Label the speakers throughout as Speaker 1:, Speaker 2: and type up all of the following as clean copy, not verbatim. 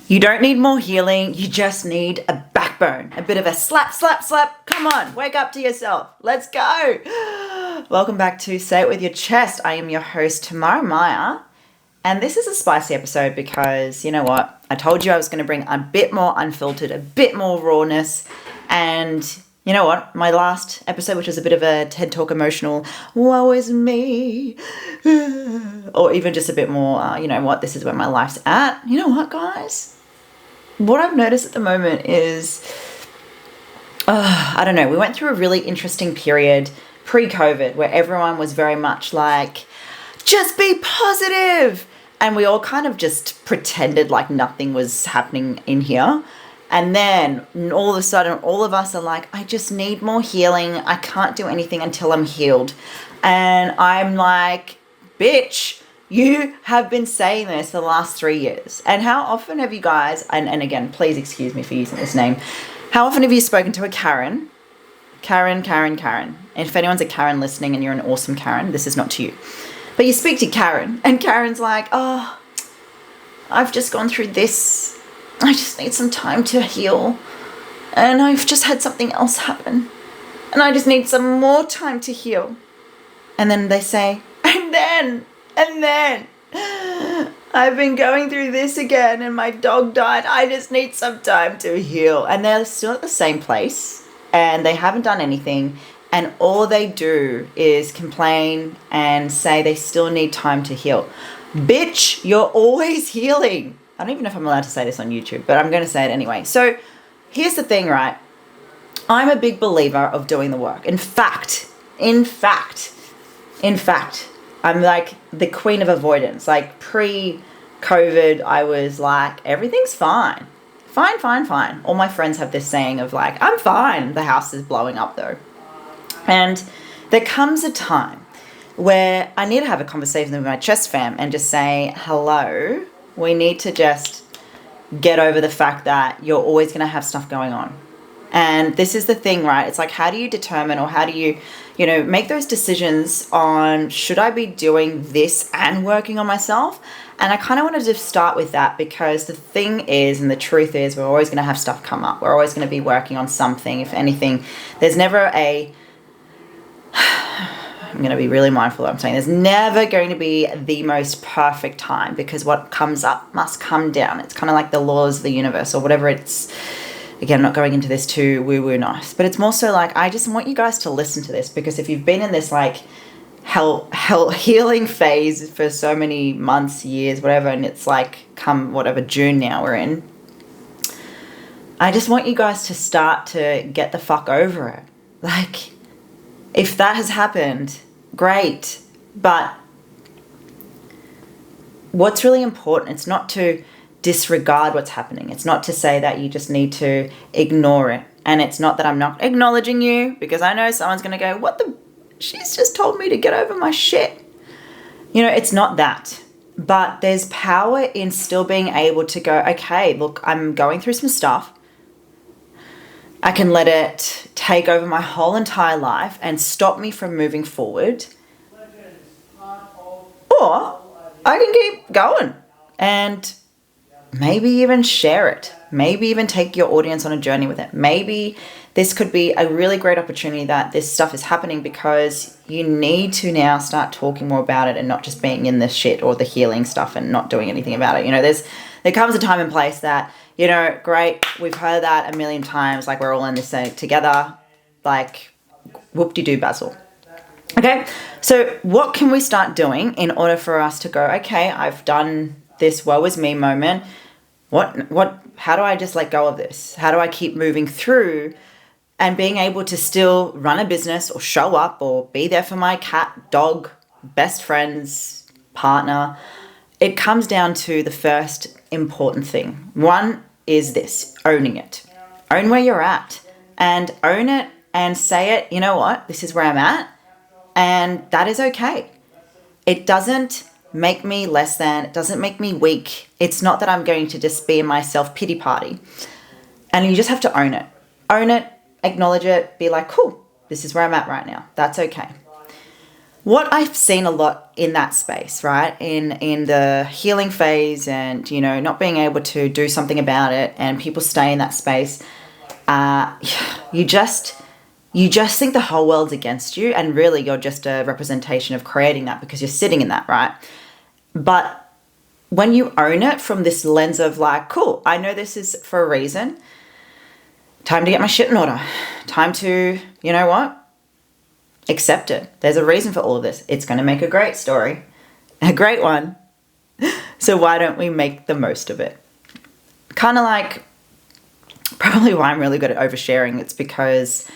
Speaker 1: You don't need more healing. You just need a backbone. A bit of a slap, slap, slap. Come on, wake up to yourself. Let's go. Welcome back to Say It With Your Chest. I am your host, Tamara Meyer. And this is a spicy episode because, you know what? I told you I was going to bring a bit more unfiltered, a bit more rawness. And you know what? My last episode, which was a bit of a TED Talk emotional, woe is me. Or even just a bit more, you know what? This is where my life's at. You know what, guys? What I've noticed at the moment is, I don't know, we went through a really interesting period pre-COVID where everyone was very much like, just be positive. And we all kind of just pretended like nothing was happening in here. And then all of a sudden, all of us are like, I just need more healing. I can't do anything until I'm healed. And I'm like, bitch, you have been saying this the last 3 years. And how often have you guys, and again, please excuse me for using this name, how often have you spoken to a Karen? Karen. And if anyone's a Karen listening and you're an awesome Karen, this is not to you. But you speak to Karen and Karen's like, oh, I've just gone through this. I just need some time to heal. And I've just had something else happen. And I just need some more time to heal. And then they say, and then I've been going through this again and my dog died. I just need some time to heal. And they're still at the same place and they haven't done anything. And all they do is complain and say they still need time to heal. Bitch, you're always healing. I don't even know if I'm allowed to say this on YouTube, but I'm going to say it anyway. So here's the thing, right? I'm a big believer of doing the work. In fact, I'm like the queen of avoidance. Like pre-COVID, I was like, everything's fine. Fine. All my friends have this saying of like, I'm fine. The house is blowing up though. And there comes a time where I need to have a conversation with my chest fam and just say, hello, we need to just get over the fact that you're always going to have stuff going on. And this is the thing, right? It's like, how do you determine or how do you, make those decisions on should I be doing this and working on myself? And I kind of wanted to start with that because the thing is, and the truth is, we're always going to have stuff come up. We're always going to be working on something. If anything, there's never I'm going to be really mindful of what I'm saying. There's never going to be the most perfect time because what comes up must come down. It's kind of like the laws of the universe or whatever it's. Again, I'm not going into this too woo-woo nice, but it's more so like, I just want you guys to listen to this because if you've been in this like hell healing phase for so many months, years, whatever, and it's like come whatever June now we're in, I just want you guys to start to get the fuck over it. Like, if that has happened, great. But what's really important, it's not to disregard what's happening. It's not to say that you just need to ignore it. And it's not that I'm not acknowledging you because I know someone's going to go, she's just told me to get over my shit. It's not that. But there's power in still being able to go, okay, look, I'm going through some stuff. I can let it take over my whole entire life and stop me from moving forward. Or I can keep going and maybe even share it. Maybe even take your audience on a journey with it. Maybe this could be a really great opportunity that this stuff is happening because you need to now start talking more about it and not just being in the shit or the healing stuff and not doing anything about it. There comes a time and place that, great, we've heard that a million times, like we're all in this together, like whoop-de-doo Basil. Okay, so what can we start doing in order for us to go, okay, I've done this woe is me moment. How do I just let go of this? How do I keep moving through and being able to still run a business or show up or be there for my cat, dog, best friends, partner? It comes down to the first important thing. One is this, owning it. Own where you're at and own it and say it, you know what, this is where I'm at and that is okay. It doesn't make me less than, it doesn't make me weak. It's not that I'm going to just be in my self-pity party. And you just have to own it. Own it, acknowledge it, be like, cool, this is where I'm at right now. That's okay. What I've seen a lot in that space, right, in the healing phase, and not being able to do something about it, and people stay in that space, you just think the whole world's against you, and really you're just a representation of creating that because you're sitting in that, right? But when you own it from this lens of like, cool, I know this is for a reason. Time to get my shit in order. Time to, you know what? Accept it. There's a reason for all of this. It's going to make a great story. A great one. So why don't we make the most of it? Kind of like, probably why I'm really good at oversharing. It's because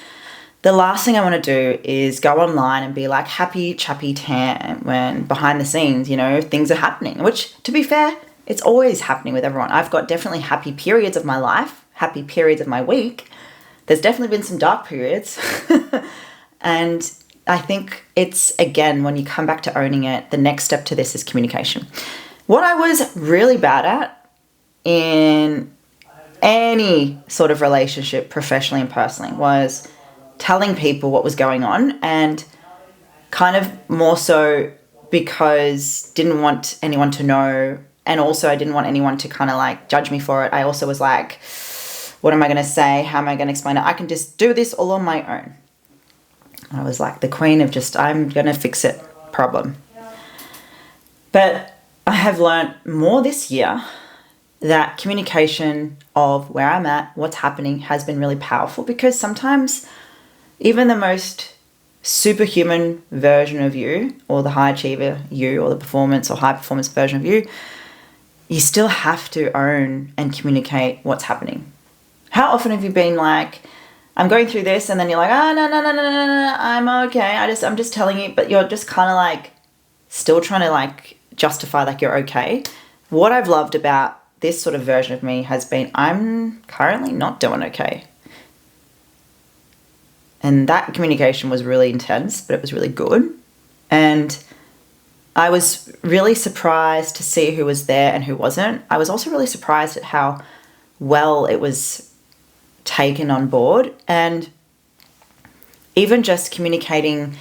Speaker 1: the last thing I want to do is go online and be like happy chappy tam when behind the scenes, things are happening, which, to be fair, it's always happening with everyone. I've got definitely happy periods of my life, happy periods of my week. There's definitely been some dark periods. And I think it's, again, when you come back to owning it, the next step to this is communication. What I was really bad at in any sort of relationship, professionally and personally, was telling people what was going on, and kind of more so because didn't want anyone to know, and also I didn't want anyone to kind of like judge me for it. I also was like, what am I going to say? How am I going to explain it? I can just do this all on my own. I was like the queen of just, I'm going to fix it problem. But I have learned more this year that communication of where I'm at, what's happening, has been really powerful, because sometimes even the most superhuman version of you, or the high achiever you, or the performance or high performance version of you, you still have to own and communicate what's happening. How often have you been like, I'm going through this, and then you're like, no, I'm okay. I'm just telling you, but you're just kind of like still trying to like justify like you're okay. What I've loved about this sort of version of me has been, I'm currently not doing okay. And that communication was really intense, but it was really good. And I was really surprised to see who was there and who wasn't. I was also really surprised at how well it was taken on board. And even just communicating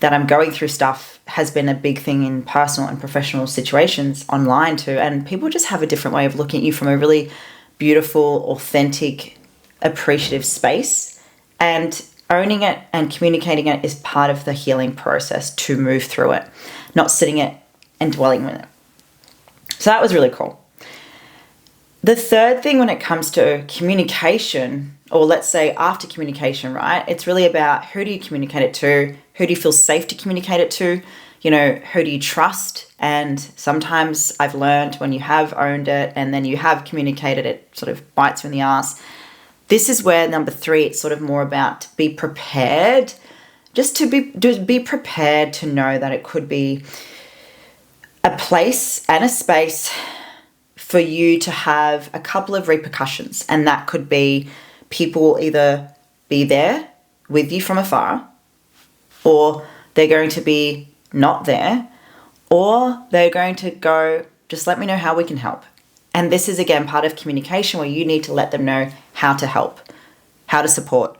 Speaker 1: that I'm going through stuff has been a big thing in personal and professional situations online too. And people just have a different way of looking at you from a really beautiful, authentic, appreciative space. And owning it and communicating it is part of the healing process to move through it, not sitting it and dwelling with it. So that was really cool. The third thing when it comes to communication, or let's say after communication, right? It's really about, who do you communicate it to? Who do you feel safe to communicate it to? Who do you trust? And sometimes I've learned when you have owned it and then you have communicated it, sort of bites you in the ass. This is where number 3, it's sort of more about to be prepared, just to be prepared to know that it could be a place and a space for you to have a couple of repercussions. And that could be people will either be there with you from afar, or they're going to be not there, or they're going to go, just let me know how we can help. And this is, again, part of communication where you need to let them know how to help, how to support.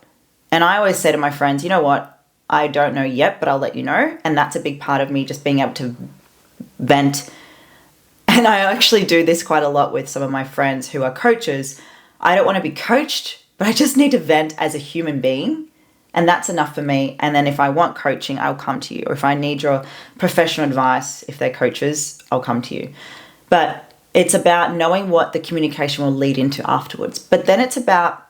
Speaker 1: And I always say to my friends, you know what? I don't know yet, but I'll let you know. And that's a big part of me, just being able to vent. And I actually do this quite a lot with some of my friends who are coaches. I don't want to be coached, but I just need to vent as a human being. And that's enough for me. And then if I want coaching, I'll come to you. Or if I need your professional advice, if they're coaches, I'll come to you. But it's about knowing what the communication will lead into afterwards. But then it's about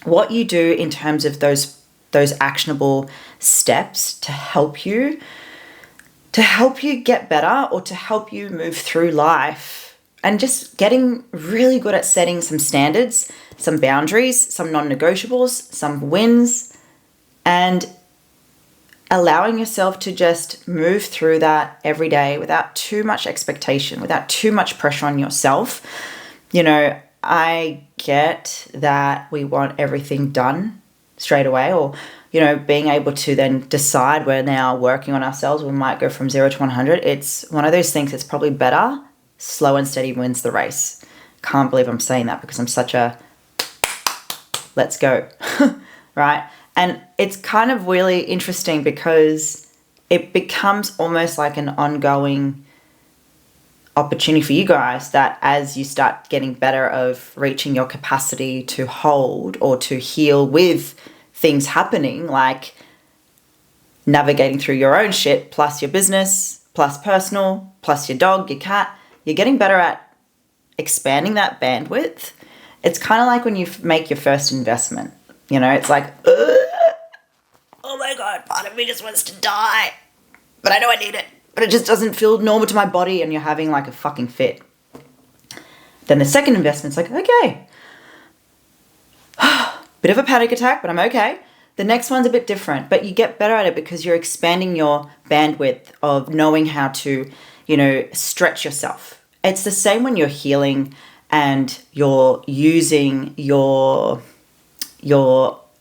Speaker 1: what you do in terms of those actionable steps to help you get better, or to help you move through life, and just getting really good at setting some standards, some boundaries, some non-negotiables, some wins, and allowing yourself to just move through that every day without too much expectation, without too much pressure on yourself. I get that we want everything done straight away, or, being able to then decide we're now working on ourselves. We might go from 0 to 100. It's one of those things that's probably better. Slow and steady wins the race. Can't believe I'm saying that because I'm such a let's go, right? And it's kind of really interesting because it becomes almost like an ongoing opportunity for you guys that as you start getting better of reaching your capacity to hold or to heal with things happening, like navigating through your own shit, plus your business, plus personal, plus your dog, your cat, you're getting better at expanding that bandwidth. It's kind of like when you make your first investment, you know, it's like, oh my God, part of me just wants to die, but I know I need it. But it just doesn't feel normal to my body, and you're having like a fucking fit. Then the second investment's like, okay, bit of a panic attack, but I'm okay. The next one's a bit different, but you get better at it because you're expanding your bandwidth of knowing how to, you know, stretch yourself. It's the same when you're healing and you're using your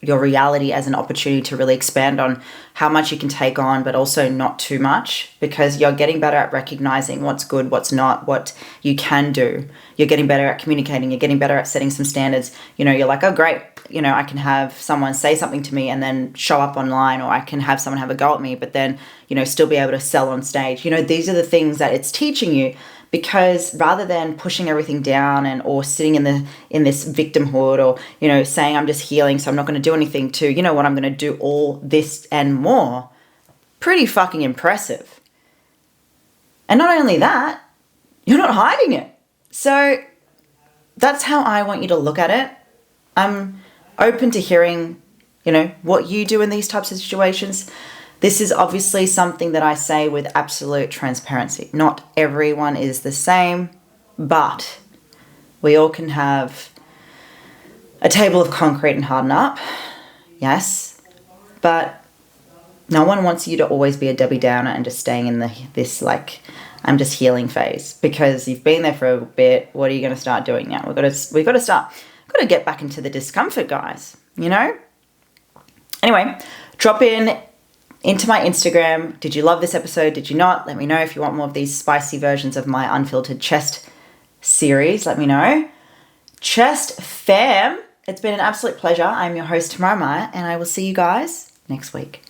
Speaker 1: reality as an opportunity to really expand on how much you can take on, but also not too much, because you're getting better at recognizing what's good, what's not, what you can do. You're getting better at communicating. You're getting better at setting some standards. You know, you're like, oh, great. You know, I can have someone say something to me and then show up online, or I can have someone have a go at me, but then, you know, still be able to sell on stage. You know, these are the things that it's teaching you. Because rather than pushing everything down and or sitting in this victimhood, or, you know, saying I'm just healing so I'm not going to do anything, to, you know what, I'm going to do all this and more, pretty fucking impressive. And not only that, you're not hiding it. So that's how I want you to look at it. I'm open to hearing, you know, what you do in these types of situations. This is obviously something that I say with absolute transparency. Not everyone is the same, but we all can have a table of concrete and harden up. Yes, but no one wants you to always be a Debbie Downer and just staying in this like, I'm just healing phase, because you've been there for a bit. What are you going to start doing now? We've got to get back into the discomfort, guys, you know? Anyway, drop into my Instagram. Did you love this episode? Did you not? Let me know. If you want more of these spicy versions of my unfiltered chest series, let me know. Chest fam, it's been an absolute pleasure. I'm your host, Tamara, and I will see you guys next week.